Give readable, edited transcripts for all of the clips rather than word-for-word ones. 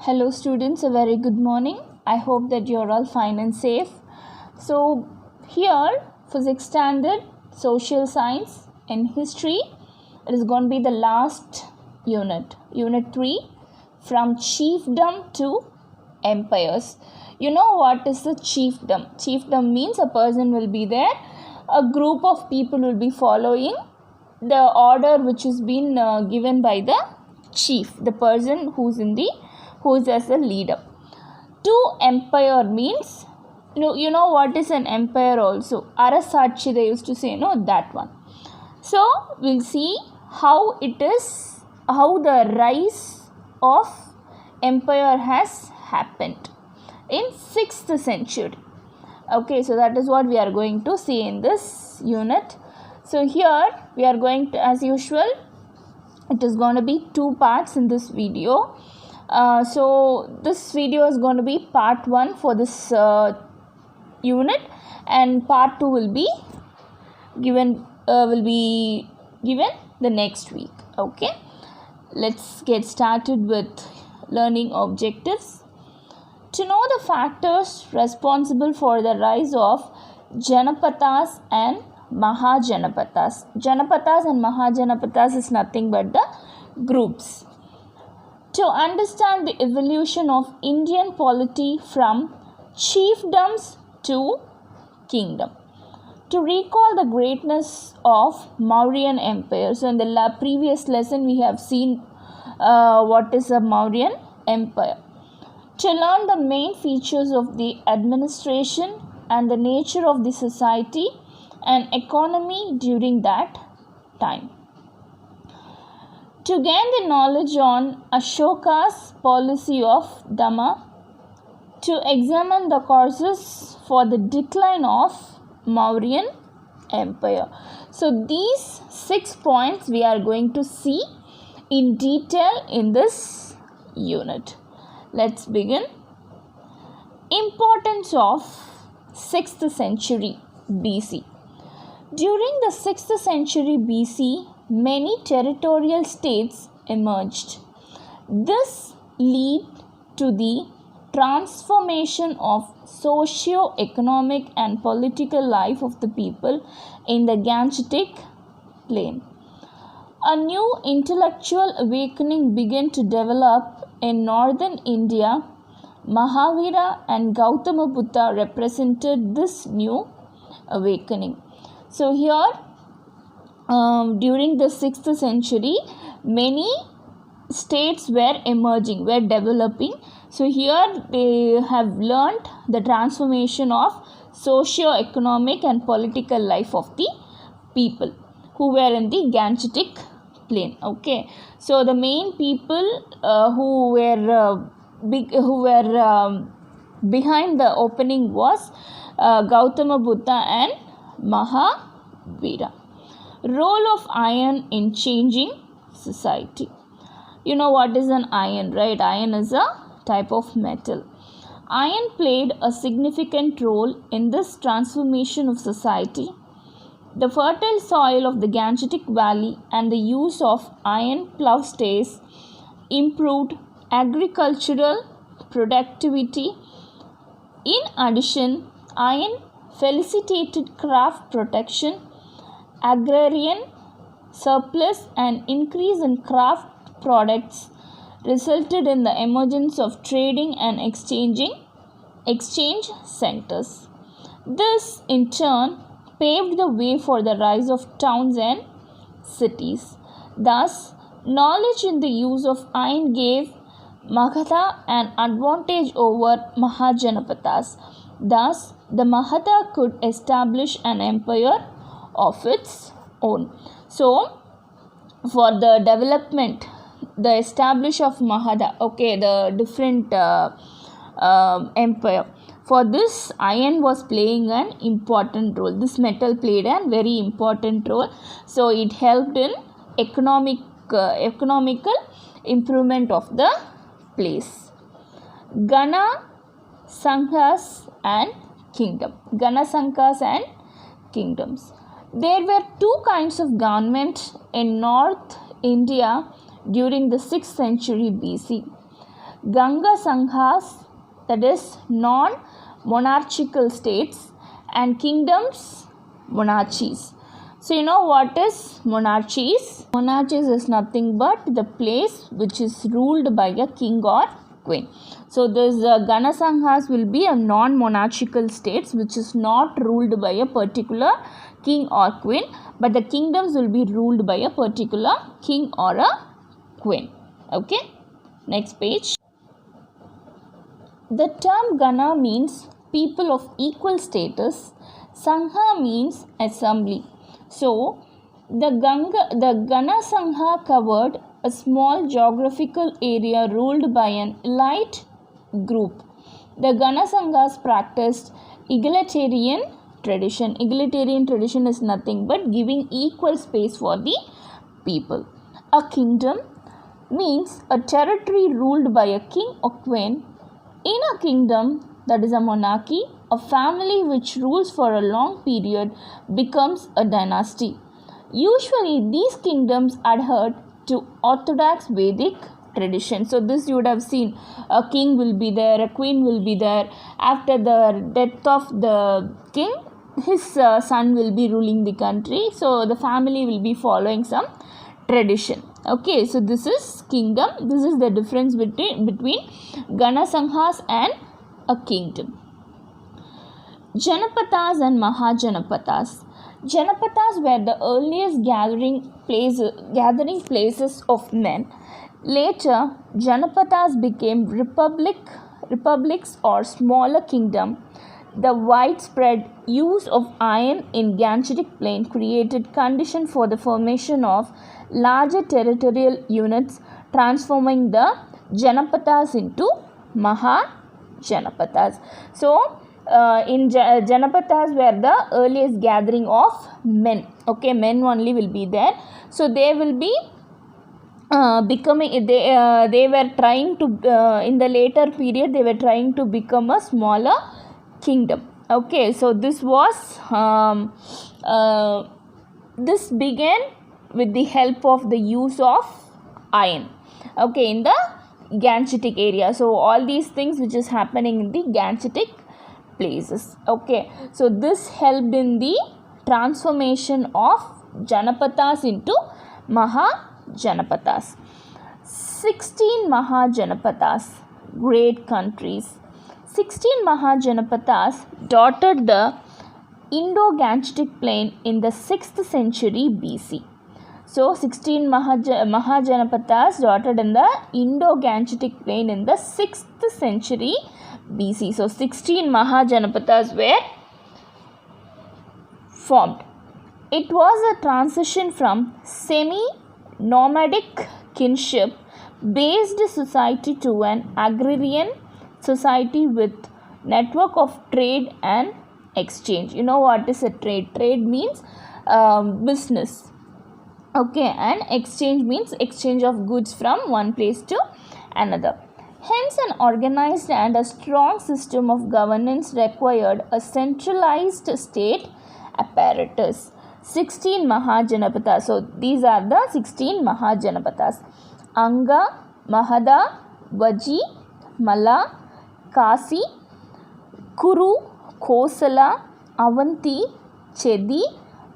Hello students, a very good morning. I hope that you're all fine and safe. So here, physics standard, social science and history, it is going to be the last unit, unit 3, from chiefdom to empires. You know what is the chiefdom? Chiefdom means a person will be there, a group of people will be following the order which has been given by the chief, the person who's as a leader. To empire means, you know what is an empire also. Arasachi, they used to say, that one. So we'll see how the rise of empire has happened in 6th century. Okay, so that is what we are going to see in this unit. So here we are going to, as usual, it is going to be 2 parts in this video. So this video is going to be part 1 for this unit, and part 2 will be given the next week. Okay, let's get started with learning objectives. To know the factors responsible for the rise of Janapadas and Mahajanapadas. Janapadas and Mahajanapadas is nothing but the groups. To understand the evolution of Indian polity from chiefdoms to kingdom. To recall the greatness of Mauryan Empire. So in the previous lesson we have seen what is a Mauryan Empire. To learn the main features of the administration and the nature of the society and economy during that time. To gain the knowledge on Ashoka's policy of Dhamma, to examine the causes for the decline of Mauryan Empire. So these 6 points we are going to see in detail in this unit. Let's begin. Importance of 6th century BC. During the 6th century BC, many territorial states emerged. This led to the transformation of socio-economic and political life of the people in the Gangetic Plain. A new intellectual awakening began to develop in northern India. Mahavira and Gautama Buddha represented this new awakening. So here, during the 6th century, many states were emerging, were developing. So here they have learnt the transformation of socio-economic and political life of the people who were in the Gangetic Plain. Okay, so the main people who were behind the opening was Gautama Buddha and Mahavira. Role of iron in changing society. You know what is an iron, right? Iron is a type of metal. Iron played a significant role in this transformation of society. The fertile soil of the Gangetic Valley and the use of iron plowshares improved agricultural productivity. In addition, iron facilitated craft protection, agrarian surplus and increase in craft products resulted in the emergence of trading and exchange centers. This in turn paved the way for the rise of towns and cities. Thus, knowledge in the use of iron gave Magadha an advantage over Mahajanapadas. Thus, the Magadha could establish an empire of its own. So, for the development, the establish of Magadha, the different empire. For this, iron was playing an important role. This metal played a very important role. So, it helped in economical improvement of the place. Gana, Sanghas and kingdom. Gana, Sanghas and kingdoms. There were 2 kinds of government in North India during the 6th century BC. Ganga Sanghas, that is non-monarchical states, and kingdoms, monarchies. So you know what is monarchies? Monarchies is nothing but the place which is ruled by a king or queen. So this Gana Sanghas will be a non-monarchical states which is not ruled by a particular king or queen, but the kingdoms will be ruled by a particular king or a queen. Okay, next page. The term Gana means people of equal status. Sangha means assembly. So the Gana Sangha covered a small geographical area ruled by an elite group. The Gana Sanghas practiced egalitarian tradition. Egalitarian tradition is nothing but giving equal space for the people. A kingdom means a territory ruled by a king or queen. In a kingdom, that is a monarchy, a family which rules for a long period becomes a dynasty. Usually, these kingdoms adhered to orthodox Vedic tradition. So, this you would have seen. A king will be there, a queen will be there. After the death of the king, his son will be ruling the country. So, the family will be following some tradition. Okay, so this is kingdom. This is the difference between Gana Sanghas and a kingdom. Janapadas and Mahajanapadas. Janapadas were the earliest gathering places of men. Later, Janapadas became republics or smaller kingdom. The widespread use of iron in Gangetic Plain created condition for the formation of larger territorial units, transforming the Janapadas into Mahajanapadas. So, Janapadas were the earliest gathering of men. Okay, men only will be there. So, they will be becoming, they were trying to, in the later period, they were trying to become a smaller kingdom. Okay, so this was, this began with the help of the use of iron. Okay, in the Gangetic area. So, all these things which is happening in the Gangetic places. Okay, so this helped in the transformation of Janapadas into Mahajanapadas. 16 Mahajanapadas, great countries. 16 Mahajanapadas dotted the Indo-Gangetic plain in the 6th century BC. So, 16 Mahajanapadas dotted in the Indo-Gangetic plain in the 6th century BC. So, 16 Mahajanapadas were formed. It was a transition from semi-nomadic kinship based society to an agrarian society with network of trade and exchange. You know what is a trade? Trade means business. Okay, and exchange means exchange of goods from one place to another. Hence, an organized and a strong system of governance required a centralized state apparatus. 16 Mahajanapadas. So, these are the 16 Mahajanapadas. Anga, Mahada, Vaji, Mala, Kasi, Kuru, Kosala, Avanti, Chedi,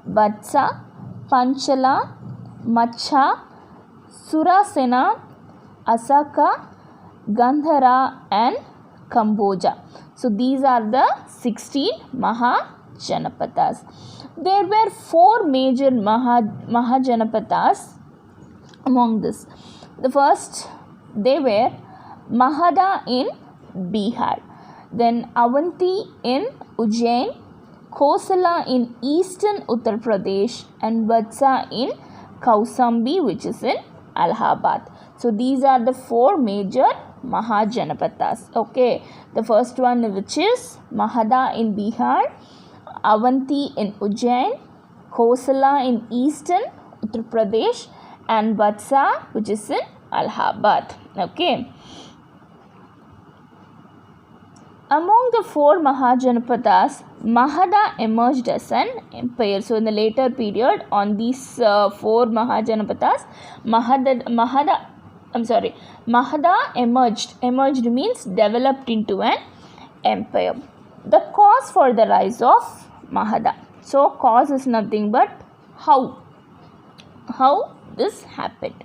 Vatsa, Panchala, Macha, Surasena, Asaka, Gandhara and Kamboja. So, these are the 16 Mahajanapadas. There were 4 major Mahajanapadas among this. The first, they were Mahada in Bihar, then Avanti in Ujjain, Kosala in eastern Uttar Pradesh, and Vatsa in Kausambi, which is in Allahabad. So, these are the 4 major Mahajanapadas. Okay, the first one which is Mahada in Bihar, Avanti in Ujjain, Kosala in eastern Uttar Pradesh, and Vatsa which is in Allahabad. Okay. Among the 4 Mahajanapadas, Mahada emerged as an empire. So, in the later period, on these 4 Mahajanapadas, Mahada Magadha emerged. Emerged means developed into an empire. The cause for the rise of Magadha. So cause is nothing but how this happened.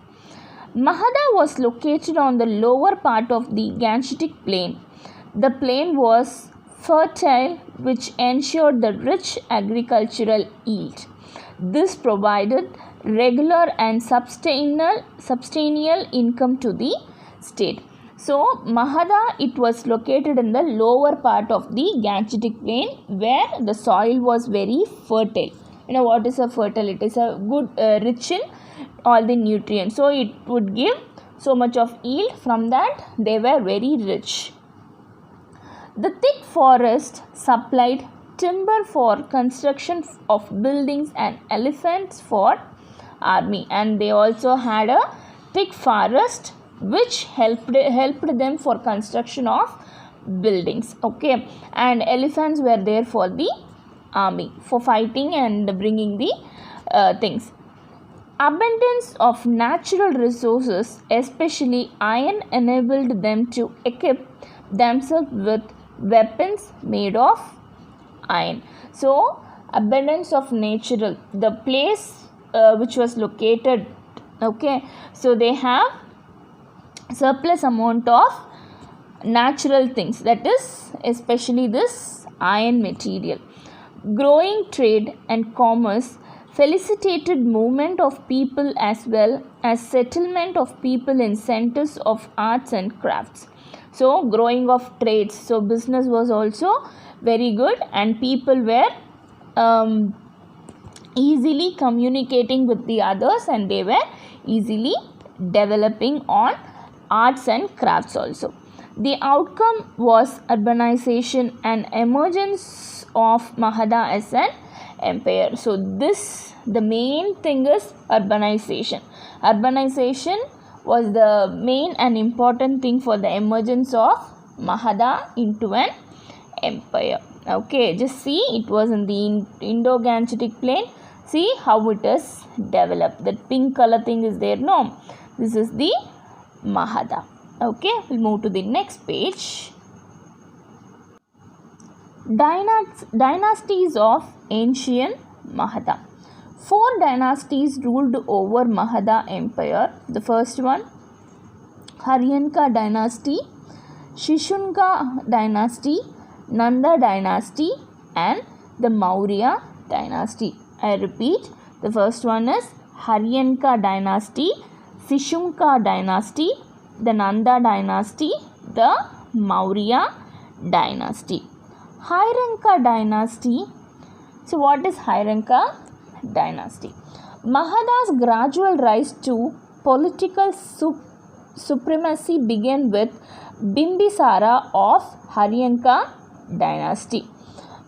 Magadha was located on the lower part of the Gangetic plain. The plain was fertile, which ensured the rich agricultural yield. This provided regular and substantial income to the state. So Magadha, it was located in the lower part of the Gangetic plain where the soil was very fertile. You know what is a fertile? It is a good rich in all the nutrients. So it would give so much of yield. From that they were very rich. The thick forest supplied timber for construction of buildings and elephants for army, and they also had a thick forest which helped them for construction of buildings. Okay, and elephants were there for the army for fighting and bringing the things. Abundance of natural resources, especially iron, enabled them to equip themselves with weapons made of iron. So abundance of natural, the place which was located, okay, so they have surplus amount of natural things, that is especially this iron material. Growing trade and commerce facilitated movement of people as well as settlement of people in centers of arts and crafts. So growing of trades, so business was also very good, and people were easily communicating with the others, and they were easily developing on arts and crafts also. The outcome was urbanization and emergence of Magadha as an empire. So this, the main thing is urbanization. Urbanization was the main and important thing for the emergence of Magadha into an empire. Okay, just see, it was in the Indo-Gangetic plain. See how it is developed. That pink color thing is there, no? This is the Magadha. Okay, we'll move to the next page. Dynasties of ancient Magadha. 4 dynasties ruled over Magadha empire. The first one, Haryanka dynasty, Shishunga dynasty, Nanda dynasty, and the Maurya dynasty. I repeat, the first one is Haryanka dynasty, Shishunga dynasty, the Nanda dynasty, the Maurya dynasty. Haryanka dynasty. So what is Haryanka dynasty? Magadha's gradual rise to political supremacy began with Bimbisara of Haryanka dynasty.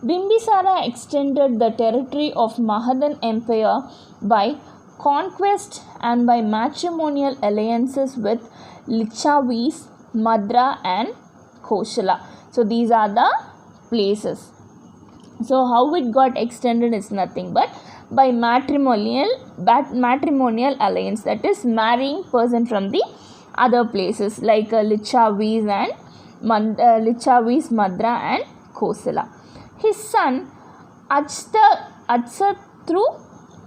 Bimbisara extended the territory of Magadhan empire by conquest and by matrimonial alliances with Licchavis, Madra and Koshala. So these are the places. So how it got extended is nothing but by matrimonial alliance, that is marrying person from the other places like Licchavis and Licchavis, Madra and Kosala. His son Ajasatru,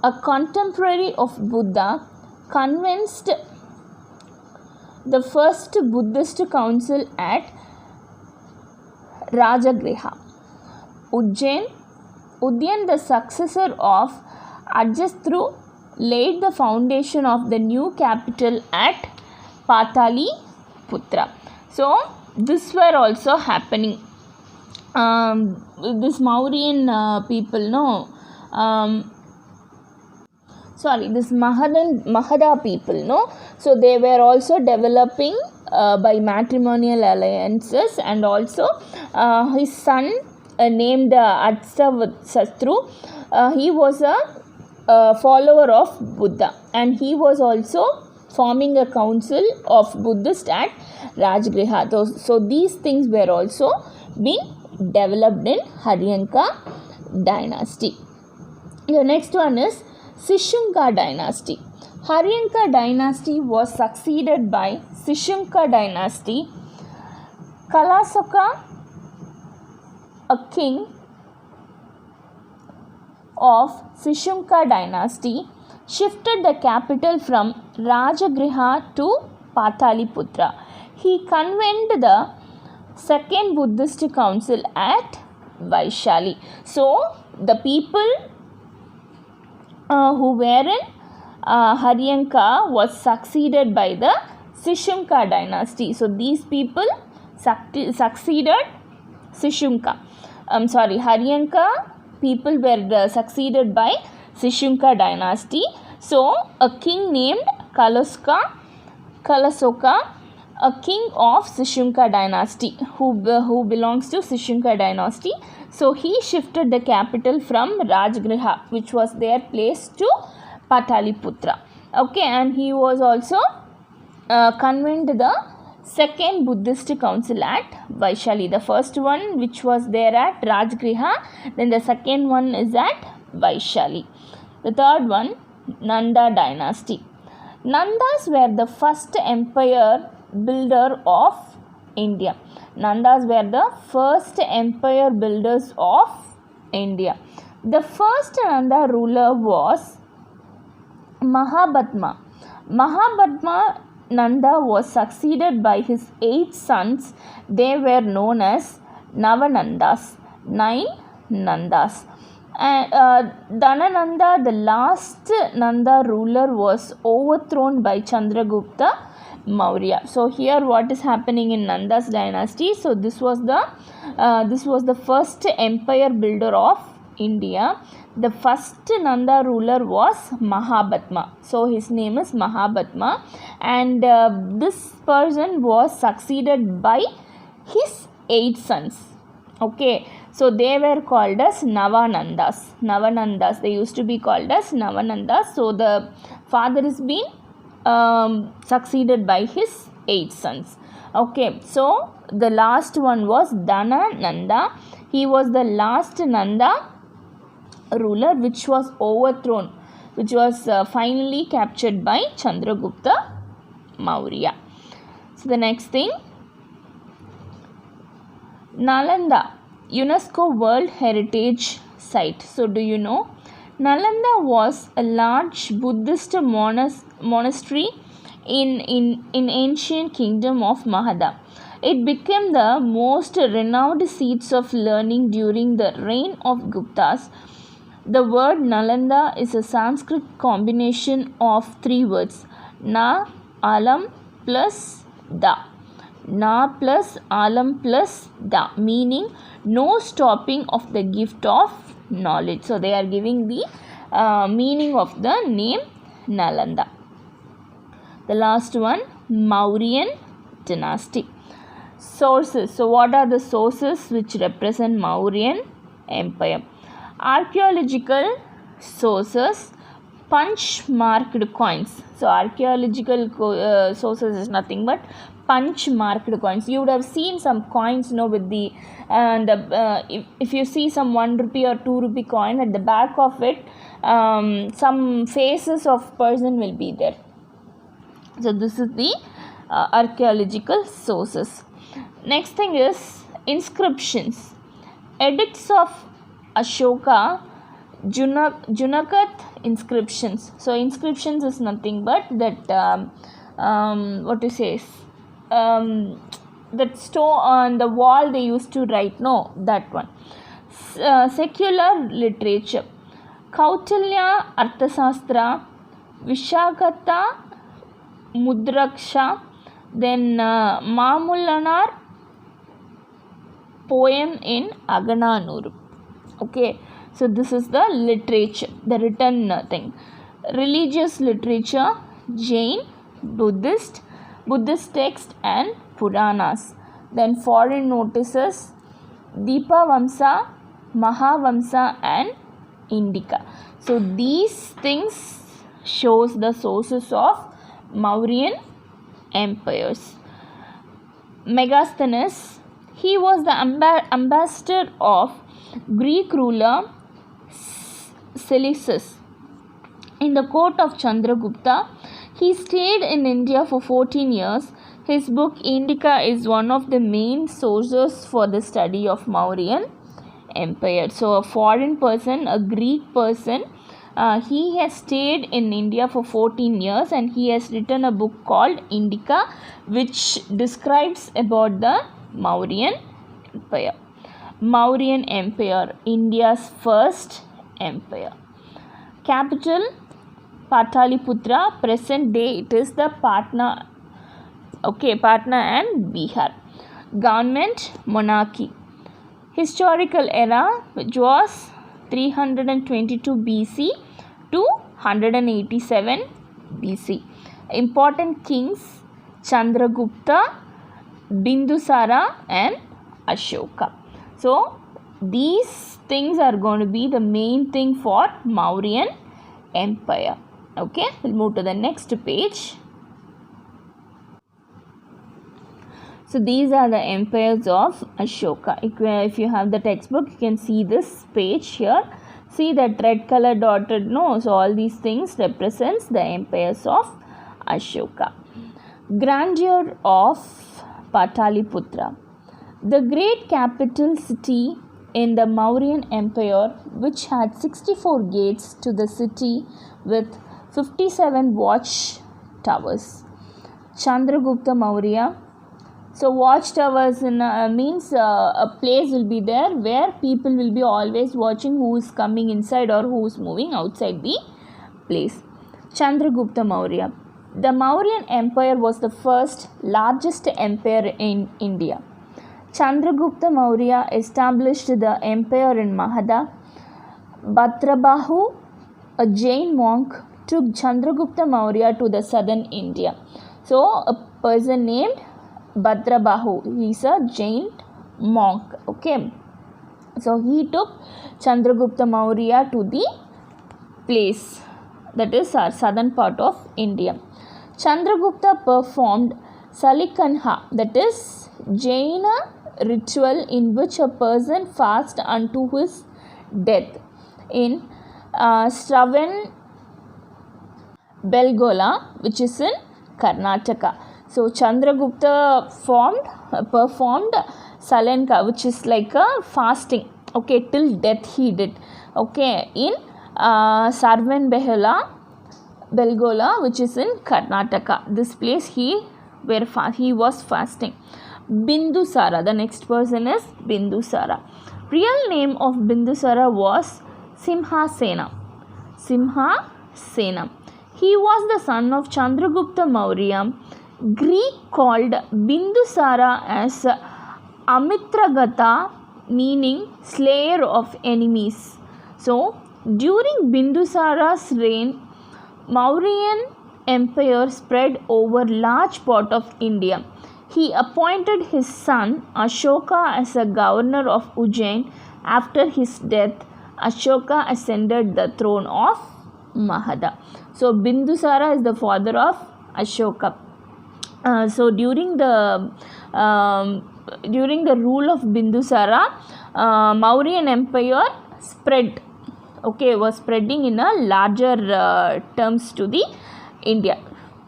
a contemporary of Buddha, convinced the first Buddhist council at Rajagriha. Udyan, the successor of Ajasatru, laid the foundation of the new capital at Pataliputra. So this were also happening. This Mauryan people, this Magadha people, so they were also developing by matrimonial alliances, and also his son named Ajasatru, he was a follower of Buddha, and he was also forming a council of Buddhists at Rajagriha. So these things were also being developed in Haryanka dynasty. The next one is Shishunga dynasty. Haryanka dynasty was succeeded by Shishunka dynasty. Kalasoka, a king of Shishunka dynasty, shifted the capital from Rajagriha to Pataliputra. He convened the second Buddhist council at Vaishali. So the people who were in Haryanka was succeeded by the Shishunka dynasty. So these people succeeded Haryanka people were succeeded by Shishunka dynasty. So a king named Kalasoka, a king of Shishunka dynasty who belongs to Shishunka dynasty. So he shifted the capital from Rajagriha, which was their place, to Pataliputra. Okay, and he was also convened the second Buddhist council at Vaishali. The first one which was there at Rajagriha, then the second one is at Vaishali. The third one, Nanda dynasty. Nandas were the first empire builder of India. Nandas were the first empire builders of India. The first Nanda ruler was Mahabhatma. Mahabhatma Nanda was succeeded by his 8 sons. They were known as Navanandas, 9 Nandas. And Dhanananda, the last Nanda ruler, was overthrown by Chandragupta Maurya. So here what is happening in Nanda's dynasty? So this was the first empire builder of India. The first Nanda ruler was Mahabhatma. So his name is Mahabhatma, and this person was succeeded by his 8 sons. Okay, so they were called as Navanandas. They used to be called as Navanandas. So the father is being succeeded by his 8 sons. Okay, so the last one was Dhanananda. He was the last Nanda ruler which was overthrown, which was finally captured by Chandragupta Maurya. So the next thing, Nalanda, UNESCO World Heritage Site. So do you know, Nalanda was a large Buddhist monastery in ancient kingdom of Magadha. It became the most renowned seats of learning during the reign of Guptas. The word Nalanda is a Sanskrit combination of 3 words, Na, Alam plus Da. Na plus Alam plus Da, meaning no stopping of the gift of knowledge. So they are giving the meaning of the name Nalanda. The last one, Mauryan dynasty. Sources. So what are the sources which represent Mauryan Empire? Archaeological sources, punch marked coins. So archaeological sources is nothing but punch marked coins. You would have seen some coins, with the if you see some 1 rupee or 2 rupee coin, at the back of it some faces of person will be there. So this is the archaeological sources. Next thing is inscriptions. Edicts of Ashoka, Junakat inscriptions. So inscriptions is nothing but that that stone on the wall they used to write. No, that one. Secular literature. Kautilya Arthasastra, Vishagata Mudraksha, then Mamulanar poem in Agananuru. Okay, so this is the literature, the written thing. Religious literature, Jain, Buddhist text and Puranas. Then foreign notices, Deepavamsa, Mahavamsa and Indica. So these things shows the sources of Mauryan empires. Megasthenes, he was the ambassador of Greek ruler Seleucus in the court of Chandragupta. He stayed in India for 14 years. His book Indica is one of the main sources for the study of Mauryan Empire. So a foreign person, a Greek person, he has stayed in India for 14 years and he has written a book called Indica, which describes about the Mauryan Empire. Mauryan Empire, India's first empire. Capital Pataliputra. Present day it is the Patna. Okay, Patna and Bihar. Government monarchy. Historical era, which was 322 BC to 187 BC. Important kings Chandragupta, Bindusara and Ashoka. So these things are going to be the main thing for Mauryan Empire. Okay, we'll move to the next page. So these are the empires of Ashoka. If you have the textbook, you can see this page here. See that red color dotted, no? So all these things represents the empires of Ashoka. Grandeur of Pataliputra. The great capital city in the Mauryan Empire, which had 64 gates to the city with 57 watch towers. Chandragupta Maurya. So watchtowers means a place will be there where people will be always watching who is coming inside or who is moving outside the place. Chandragupta Maurya. The Mauryan Empire was the first largest empire in India. Chandragupta Maurya established the empire in Magadha. Bhadrabahu, a Jain monk, took Chandragupta Maurya to the southern India. So a person named Bhadrabahu, he is a Jain monk. Okay, so he took Chandragupta Maurya to the place that is our southern part of India. Chandragupta performed Salikanha, that is Jaina ritual in which a person fasts unto his death in Shravan Belgola, which is in Karnataka. So Chandragupta performed Salanka, which is like a fasting, okay, till death he did, okay, in Shravan Belgola, which is in Karnataka. This place he was fasting. Bindusara, the next person is Bindusara. Real name of Bindusara was Simhasena. He was the son of Chandragupta Maurya. Greek called Bindusara as Amitragata, meaning slayer of enemies. So during Bindusara's reign, Mauryan Empire spread over large part of India. He appointed his son Ashoka as a governor of Ujjain. After his death, Ashoka ascended the throne of Magadha. So Bindusara is the father of Ashoka. So during the rule of Bindusara, Mauryan Empire spread, okay, was spreading in a larger terms to the India.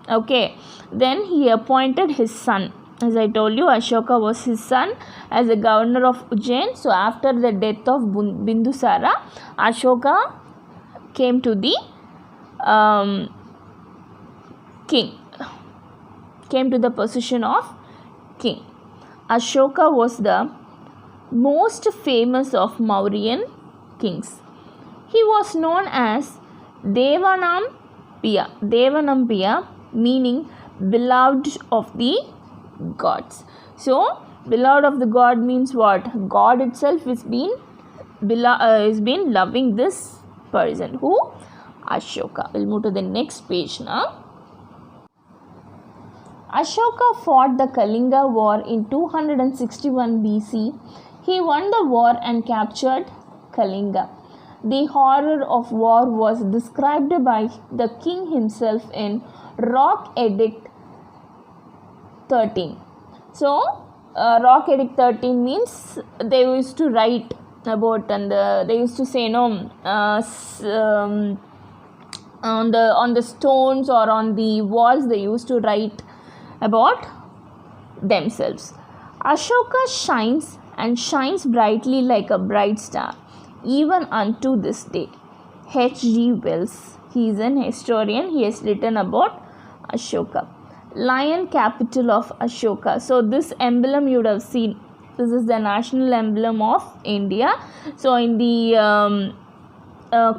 Okay, then he appointed his son. As I told you, Ashoka was his son as a governor of Ujjain. So after the death of Bindusara, Ashoka came to the came to the position of king. Ashoka was the most famous of Mauryan kings. He was known as Devanampiya, meaning beloved of the gods. So beloved of the god means what? God itself is been loving this person. Who? Ashoka. We'll move to the next page now. Ashoka fought the Kalinga War in 261 BC. He won the war and captured Kalinga. The horror of war was described by the king himself in Rock Edict 13. So, Rock Edict 13 means they used to write about and they used to say, on the stones or on the walls. They used to write about themselves. Ashoka shines and shines brightly like a bright star even unto this day. H.G. Wells, he is an historian, he has written about Ashoka. Lion, capital of Ashoka. So this emblem you would have seen, this is the national emblem of India. So in the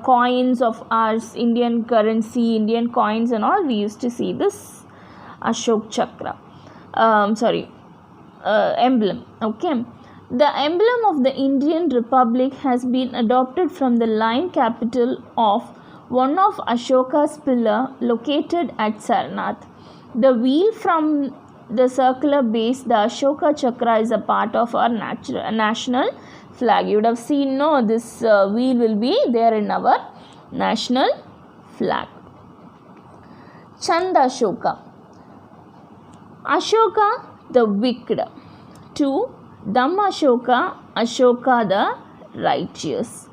coins of ours, Indian currency, Indian coins and all, we used to see this Ashok Chakra. Emblem. Okay. The emblem of the Indian Republic has been adopted from the lion capital of one of Ashoka's pillar located at Sarnath. The wheel from the circular base, the Ashoka Chakra, is a part of our national flag. You would have seen, no, this wheel will be there in our national flag. Chanda Ashoka. Ashoka the wicked. 2. Dhammashoka, Ashoka the righteous.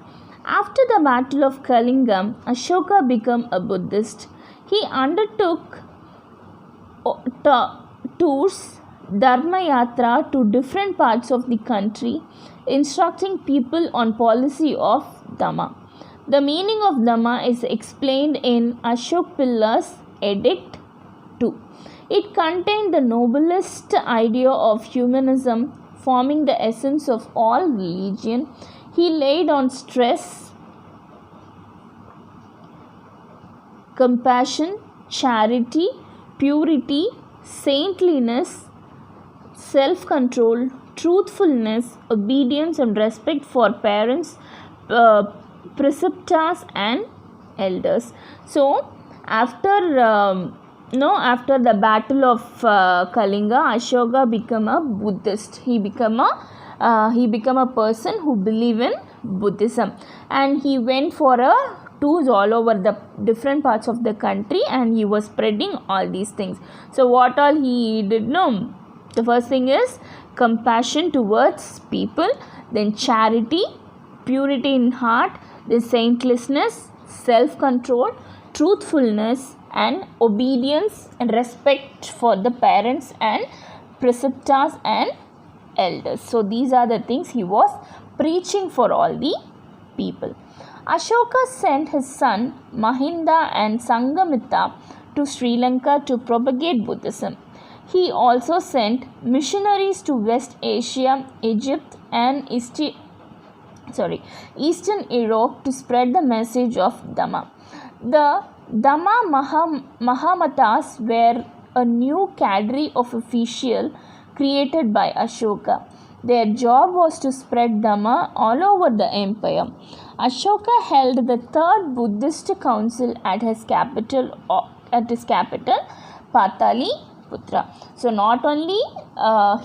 After the battle of Kalingam, Ashoka became a Buddhist. He undertook tours, Dharma Yatra, to different parts of the country, instructing people on policy of Dhamma. The meaning of Dhamma is explained in Ashok Pilla's Edict 2. It contained the noblest idea of humanism, forming the essence of all religion. He laid on stress, compassion, charity, purity, saintliness, self-control, truthfulness, obedience and respect for parents, preceptors and elders. So after the battle of Kalinga, Ashoka became a Buddhist. He became a person who believed in Buddhism, and he went for tours all over the different parts of the country, and he was spreading all these things. So what all he did? No, the first thing is compassion towards people, then charity, purity in heart, then saintliness, self-control, truthfulness, and obedience and respect for the parents and preceptors and elders. So these are the things he was preaching for all the people. Ashoka sent his son Mahinda and Sanghamitta to Sri Lanka to propagate Buddhism. He also sent missionaries to West Asia, Egypt and Eastern Europe to spread the message of Dhamma. The Dhamma Mahamatas were a new cadre of officials created by Ashoka. Their job was to spread Dhamma all over the empire. Ashoka held the third Buddhist council at his capital, Pataliputra. So not only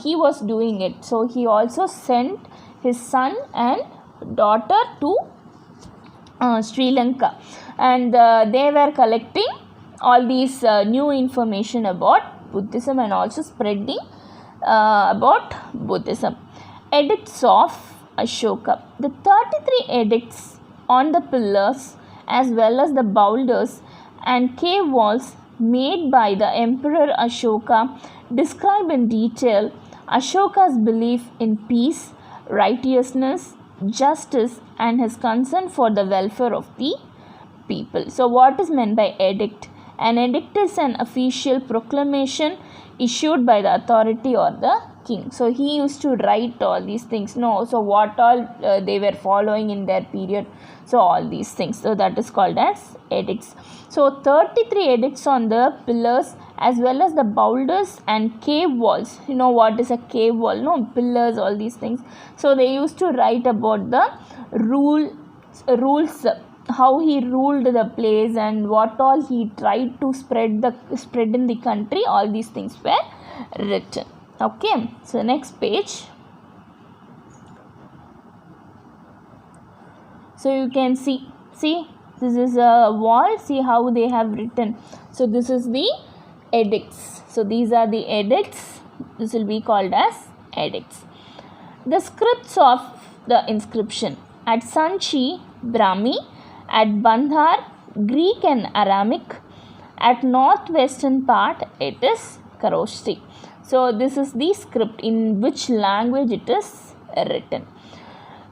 he was doing it, so he also sent his son and daughter to Sri Lanka, and they were collecting all these new information about Buddhism and also spreading about Buddhism. Edicts of Ashoka. The 33 edicts on the pillars as well as the boulders and cave walls made by the Emperor Ashoka describe in detail Ashoka's belief in peace, righteousness, justice and his concern for the welfare of the people. So what is meant by edict? An edict is an official proclamation issued by the authority or the king. So he used to write all these things. No, so what all they were following in their period. So all these things. So that is called as edicts. So 33 edicts on the pillars as well as the boulders and cave walls. You know what is a cave wall? No, pillars, all these things. So they used to write about the rules, how he ruled the place and what all he tried to spread in the country. All these things were written. Okay, so next page. So you can see this is a wall. See how they have written. So this is the edicts. So these are the edicts. This will be called as edicts. The scripts of the inscription: at Sanchi, Brahmi; at Bandhar, Greek and Aramaic. At northwestern part it is Kharosthi. So this is the script in which language it is written.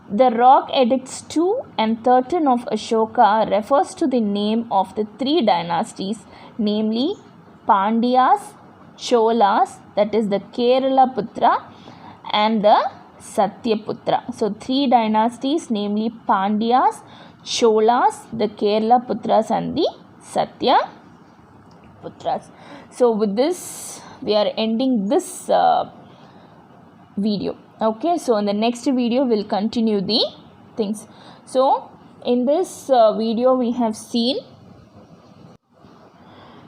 The rock edicts 2 and 13 of Ashoka refers to the name of the three dynasties, namely Pandyas, Cholas, that is the Kerala Putra, and the Satyaputra. So three dynasties, namely Pandyas, Cholas, the Kerala Putras, and the Satyaputras. So with this we are ending this video. Okay, so in the next video we'll continue the things. So in this video we have seen,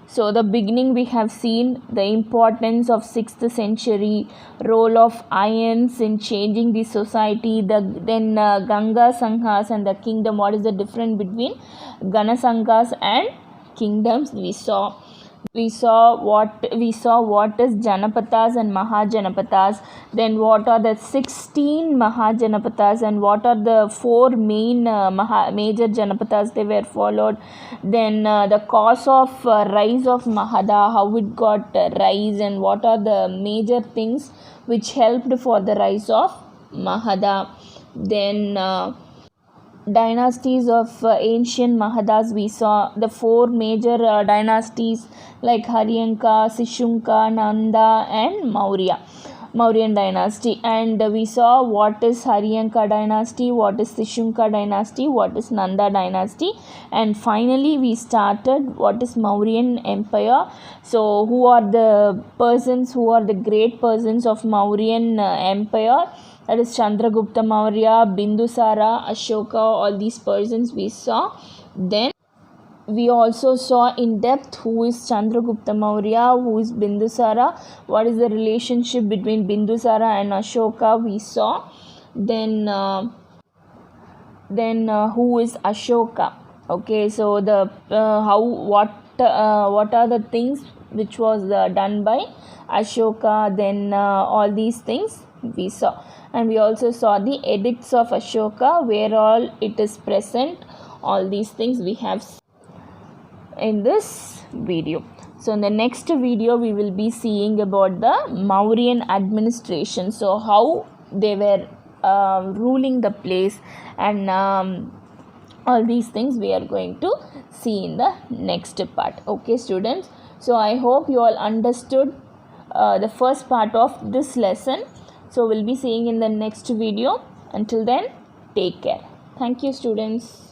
so the beginning we have seen the importance of 6th century, role of ions in changing the society, then Ganga Sanghas and the kingdom. What is the difference between Gana Sanghas and kingdoms? We saw what is Janapatas and Mahajanapatas. Then what are the 16 Mahajanapatas and what are the 4 main major Janapatas they were followed. Then the cause of rise of Mahada, how it got rise, and what are the major things which helped for the rise of Mahada. Then dynasties of ancient Mahadas, we saw the 4 major dynasties like Haryanka, Sishunka, Nanda, and Mauryan dynasty. And we saw what is Haryanka dynasty, what is Sishunka dynasty, what is Nanda dynasty, and finally we started what is Mauryan empire. So who are the persons, who are the great persons of Mauryan empire? That is Chandragupta Maurya, Bindusara, Ashoka, all these persons we saw. Then we also saw in depth who is Chandragupta Maurya, who is Bindusara, what is the relationship between Bindusara and Ashoka we saw. Then who is Ashoka? Okay, so the what are the things which was done by Ashoka, then all these things we saw. And we also saw the edicts of Ashoka, where all it is present. All these things we have in this video. So in the next video we will be seeing about the Mauryan administration, so how they were ruling the place, and all these things we are going to see in the next part. Okay students, so I hope you all understood the first part of this lesson. So we'll be seeing in the next video. Until then, take care. Thank you students.